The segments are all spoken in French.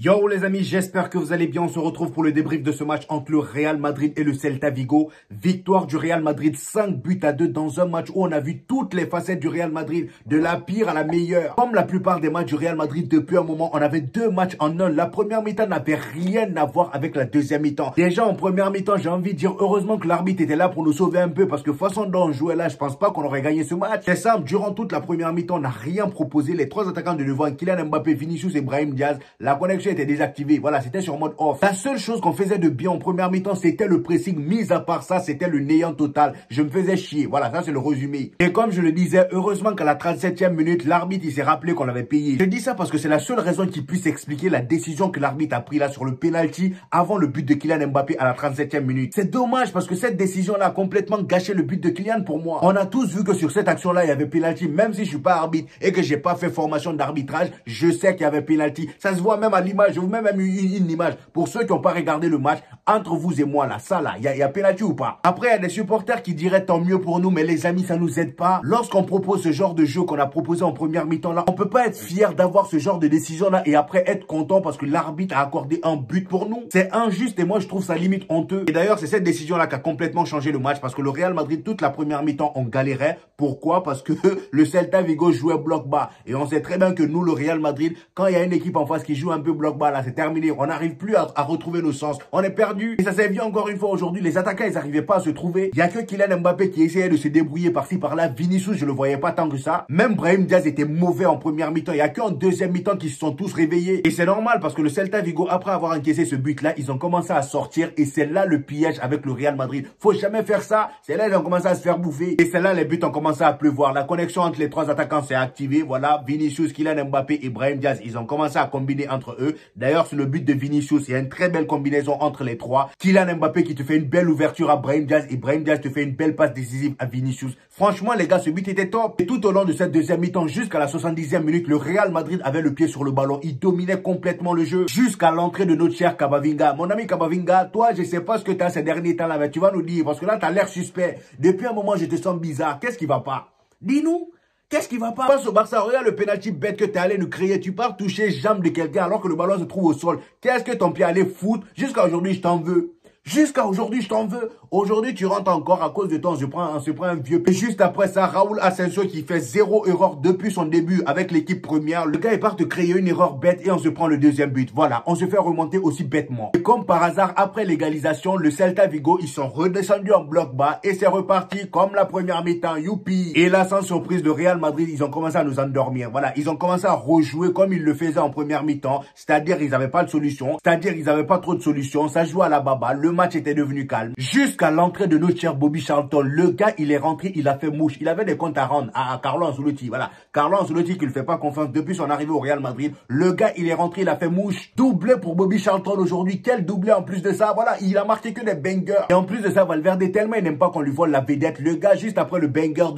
Yo les amis, j'espère que vous allez bien. On se retrouve pour le débrief de ce match entre le Real Madrid et le Celta Vigo. Victoire du Real Madrid 5-2 dans un match où on a vu toutes les facettes du Real Madrid, de la pire à la meilleure. Comme la plupart des matchs du Real Madrid depuis un moment, on avait deux matchs en un. La première mi-temps n'avait rien à voir avec la deuxième mi-temps. Déjà en première mi-temps, j'ai envie de dire heureusement que l'arbitre était là pour nous sauver un peu parce que façon dont on jouait là, je pense pas qu'on aurait gagné ce match. C'est simple, durant toute la première mi-temps, on n'a rien proposé. Les trois attaquants de devant, Kylian Mbappé, Vinicius et Brahim Diaz, la connexion était désactivée. Voilà, c'était sur mode off. La seule chose qu'on faisait de bien en première mi-temps, c'était le pressing. Mis à part ça, c'était le néant total. Je me faisais chier. Voilà, ça c'est le résumé. Et comme je le disais, heureusement qu'à la 37e minute, l'arbitre il s'est rappelé qu'on avait payé. Je dis ça parce que c'est la seule raison qui puisse expliquer la décision que l'arbitre a prise là sur le penalty avant le but de Kylian Mbappé à la 37e minute. C'est dommage parce que cette décision-là a complètement gâché le but de Kylian pour moi. On a tous vu que sur cette action-là, il y avait penalty. Même si je suis pas arbitre et que j'ai pas fait formation d'arbitrage, je sais qu'il y avait penalty. Ça se voit même à l'image. Je vous mets même une image. Pour ceux qui n'ont pas regardé le match, entre vous et moi là, ça là, il y a penalty ou pas? Après, il y a des supporters qui diraient tant mieux pour nous, mais les amis, ça nous aide pas. Lorsqu'on propose ce genre de jeu qu'on a proposé en première mi-temps là, on peut pas être fier d'avoir ce genre de décision là et après être content parce que l'arbitre a accordé un but pour nous. C'est injuste et moi je trouve ça limite honteux. Et d'ailleurs, c'est cette décision là qui a complètement changé le match parce que le Real Madrid, toute la première mi-temps, on galérait. Pourquoi? Parce que le Celta Vigo jouait bloc bas. Et on sait très bien que nous, le Real Madrid, quand il y a une équipe en face qui joue un peu bloc bas là, c'est terminé. On n'arrive plus à retrouver nos sens. On est perdu. Et ça s'est vu encore une fois aujourd'hui. Les attaquants, ils n'arrivaient pas à se trouver. Il n'y a que Kylian Mbappé qui essayait de se débrouiller par-ci par-là. Vinicius, je le voyais pas tant que ça. Même Brahim Diaz était mauvais en première mi-temps. Il n'y a qu'en deuxième mi-temps qu'ils se sont tous réveillés. Et c'est normal parce que le Celta Vigo, après avoir encaissé ce but-là, ils ont commencé à sortir. Et c'est là le piège avec le Real Madrid. Faut jamais faire ça. C'est là qu'ils ont commencé à se faire bouffer. Et c'est là les buts ont commencé à pleuvoir. La connexion entre les trois attaquants s'est activée. Voilà, Vinicius, Kylian Mbappé et Brahim Diaz, ils ont commencé à combiner entre eux. D'ailleurs, sur le but de Vinicius, il y a une très belle combinaison entre les trois. Kylian Mbappé qui te fait une belle ouverture à Brahim Diaz et Brahim Diaz te fait une belle passe décisive à Vinicius. Franchement, les gars, ce but était top. Et tout au long de cette deuxième mi-temps, jusqu'à la 70e minute, le Real Madrid avait le pied sur le ballon. Il dominait complètement le jeu jusqu'à l'entrée de notre cher Camavinga. Mon ami Camavinga, toi, je sais pas ce que tu as ces derniers temps là, mais tu vas nous dire parce que là, tu as l'air suspect. Depuis un moment, je te sens bizarre. Qu'est-ce qui va pas? Dis-nous. Qu'est-ce qui va pas? Face au Barça, regarde le penalty bête que t'es allé nous créer. Tu pars toucher jambe de quelqu'un alors que le ballon se trouve au sol. Qu'est-ce que ton pied allait foutre? Jusqu'à aujourd'hui, je t'en veux. Jusqu'à aujourd'hui, je t'en veux. Aujourd'hui, tu rentres encore à cause de toi. On se prend un vieux. Et juste après ça, Raúl Asensio qui fait 0 erreur depuis son début avec l'équipe première. Le gars, il part te créer une erreur bête et on se prend le deuxième but. Voilà, on se fait remonter aussi bêtement. Et comme par hasard, après l'égalisation, le Celta Vigo, ils sont redescendus en bloc bas et c'est reparti comme la première mi-temps. Youpi! Et là, sans surprise, le Real Madrid, ils ont commencé à nous endormir. Voilà, ils ont commencé à rejouer comme ils le faisaient en première mi-temps. C'est-à-dire, ils n'avaient pas de solution. C'est-à-dire, ils n'avaient pas trop de solutions. Ça jouait à la baba. Le match était devenu calme. Jusqu'à l'entrée de notre cher Bobby Charlton. Le gars, il est rentré, il a fait mouche. Il avait des comptes à rendre à Carlo Ancelotti. Voilà. Carlo Ancelotti qui ne fait pas confiance depuis son arrivée au Real Madrid. Le gars, il est rentré, il a fait mouche. Doublé pour Bobby Charlton aujourd'hui. Quel doublé en plus de ça. Voilà. Il a marqué que des bangers. Et en plus de ça, Valverde, tellement il n'aime pas qu'on lui vole la vedette. Le gars, juste après le banger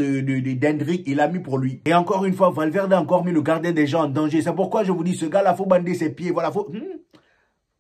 d'Hendrick, il a mis pour lui. Et encore une fois, Valverde a encore mis le gardien des gens en danger. C'est pourquoi je vous dis, ce gars-là, faut bander ses pieds. Voilà, faut...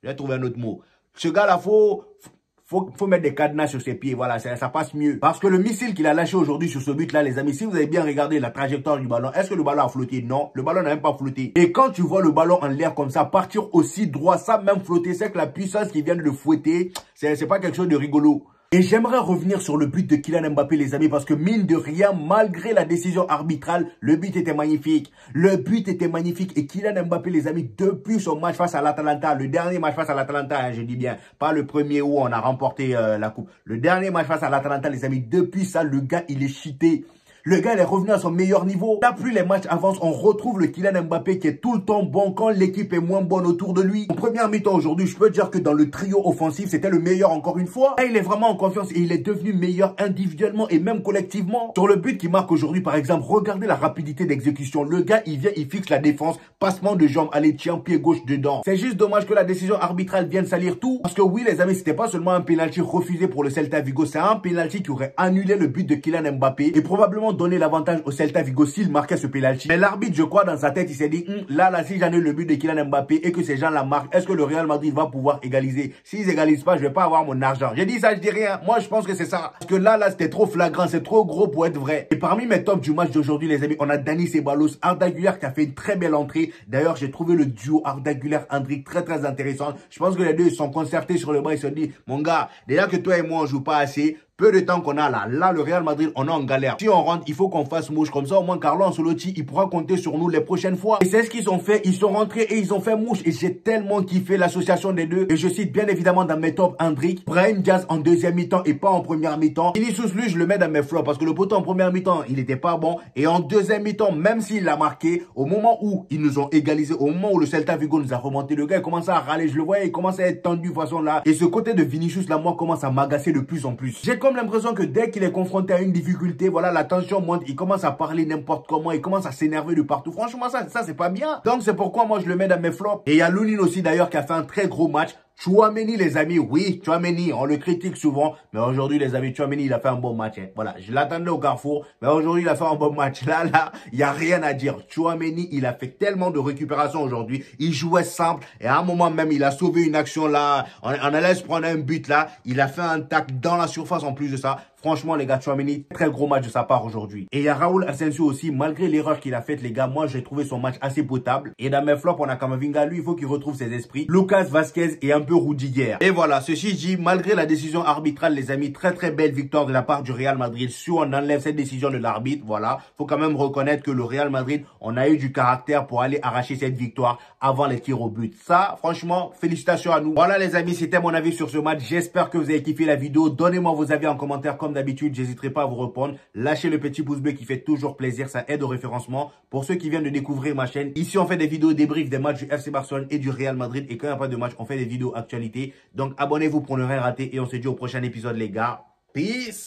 J'ai trouvé un autre mot. Ce gars-là, faut mettre des cadenas sur ses pieds, voilà, ça passe mieux. Parce que le missile qu'il a lâché aujourd'hui sur ce but-là, les amis, si vous avez bien regardé la trajectoire du ballon, est-ce que le ballon a flotté? Non, le ballon n'a même pas flotté. Et quand tu vois le ballon en l'air comme ça, partir aussi droit, ça même flotter, c'est que la puissance qui vient de le fouetter, c'est pas quelque chose de rigolo. Et j'aimerais revenir sur le but de Kylian Mbappé, les amis, parce que mine de rien, malgré la décision arbitrale, le but était magnifique. Le but était magnifique. Et Kylian Mbappé, les amis, depuis son match face à l'Atalanta, le dernier match face à l'Atalanta, hein, je dis bien, pas le premier où on a remporté la coupe. Le dernier match face à l'Atalanta, les amis, depuis ça, le gars, il est cheaté. Le gars, il est revenu à son meilleur niveau. Là, plus les matchs avancent, on retrouve le Kylian Mbappé qui est tout le temps bon quand l'équipe est moins bonne autour de lui. En première mi-temps aujourd'hui, je peux dire que dans le trio offensif, c'était le meilleur encore une fois. Là, il est vraiment en confiance et il est devenu meilleur individuellement et même collectivement. Sur le but qu'il marque aujourd'hui, par exemple, regardez la rapidité d'exécution. Le gars, il vient, il fixe la défense, passement de jambes, allez, tiens, pied gauche dedans. C'est juste dommage que la décision arbitrale vienne salir tout. Parce que oui, les amis, c'était pas seulement un penalty refusé pour le Celta Vigo, c'est un penalty qui aurait annulé le but de Kylian Mbappé et probablement donné l'avantage au Celta Vigo s'il marquait ce penalty. Mais l'arbitre, je crois, dans sa tête, il s'est dit, là, si j'en ai le but de Kylian Mbappé et que ces gens-là marquent, est-ce que le Real Madrid va pouvoir égaliser? S'ils égalisent pas, je vais pas avoir mon argent. J'ai dit ça, je dis rien. Moi, je pense que c'est ça. Parce que là, c'était trop flagrant, c'est trop gros pour être vrai. Et parmi mes tops du match d'aujourd'hui, les amis, on a Dani Ceballos, Arda Güler qui a fait une très belle entrée. D'ailleurs, j'ai trouvé le duo Arda Güler-Hendrick très intéressant. Je pense que les deux, ils sont concertés sur le banc. Ils se sont dit, mon gars, déjà que toi et moi, on joue pas assez. Peu de temps qu'on a là. Là, le Real Madrid, on est en galère. Si on rentre, il faut qu'on fasse mouche. Comme ça, au moins, Carlo Ancelotti, il pourra compter sur nous les prochaines fois. Et c'est ce qu'ils ont fait. Ils sont rentrés et ils ont fait mouche. Et j'ai tellement kiffé l'association des deux. Et je cite bien évidemment dans mes tops Hendrick, Brahim Diaz en deuxième mi-temps et pas en première mi-temps. Vinicius, lui, je le mets dans mes flops parce que le poteau en première mi-temps, il était pas bon. Et en deuxième mi-temps, même s'il l'a marqué, au moment où ils nous ont égalisé, au moment où le Celta Vigo nous a remonté, le gars, il commençait à râler. Je le voyais, il commençait à être tendu de façon là. Et ce côté de Vinicius, là, moi, commence à m'agacer de plus en plus. J'ai comme l'impression que dès qu'il est confronté à une difficulté, voilà, la tension monte, il commence à parler n'importe comment, il commence à s'énerver de partout. Franchement, ça c'est pas bien. Donc, c'est pourquoi moi, je le mets dans mes flops. Et il y a Lunin aussi, d'ailleurs, qui a fait un très gros match. Tchouaméni, les amis, oui, Tchouaméni, on le critique souvent, mais aujourd'hui, les amis, Tchouaméni, il a fait un bon match. Hein. Voilà, je l'attendais au Carrefour, mais aujourd'hui, il a fait un bon match. Là, il n'y a rien à dire. Tchouaméni, il a fait tellement de récupération aujourd'hui. Il jouait simple, et à un moment même, il a sauvé une action là. On allait se prendre un but là. Il a fait un tacle dans la surface en plus de ça. Franchement, les gars, Tchouaméni, très gros match de sa part aujourd'hui. Et il y a Raúl Asensio aussi, malgré l'erreur qu'il a faite, les gars, moi, j'ai trouvé son match assez potable. Et dans mes flops, on a Camavinga, lui, il faut qu'il retrouve ses esprits. Lucas Vazquez et un peu Rudiger. Et voilà, ceci dit, malgré la décision arbitrale, les amis, très belle victoire de la part du Real Madrid. Si on enlève cette décision de l'arbitre, voilà, faut quand même reconnaître que le Real Madrid, on a eu du caractère pour aller arracher cette victoire avant les tirs au but. Ça, franchement, félicitations à nous. Voilà, les amis, c'était mon avis sur ce match. J'espère que vous avez kiffé la vidéo. Donnez-moi vos avis en commentaire comme d'habitude, j'hésiterai pas à vous répondre. Lâchez le petit pouce bleu qui fait toujours plaisir, ça aide au référencement. Pour ceux qui viennent de découvrir ma chaîne, ici on fait des vidéos débriefs des matchs du FC Barcelone et du Real Madrid. Et quand il n'y a pas de match, on fait des vidéos actualités. Donc abonnez-vous pour ne rien rater et on se dit au prochain épisode les gars. Peace!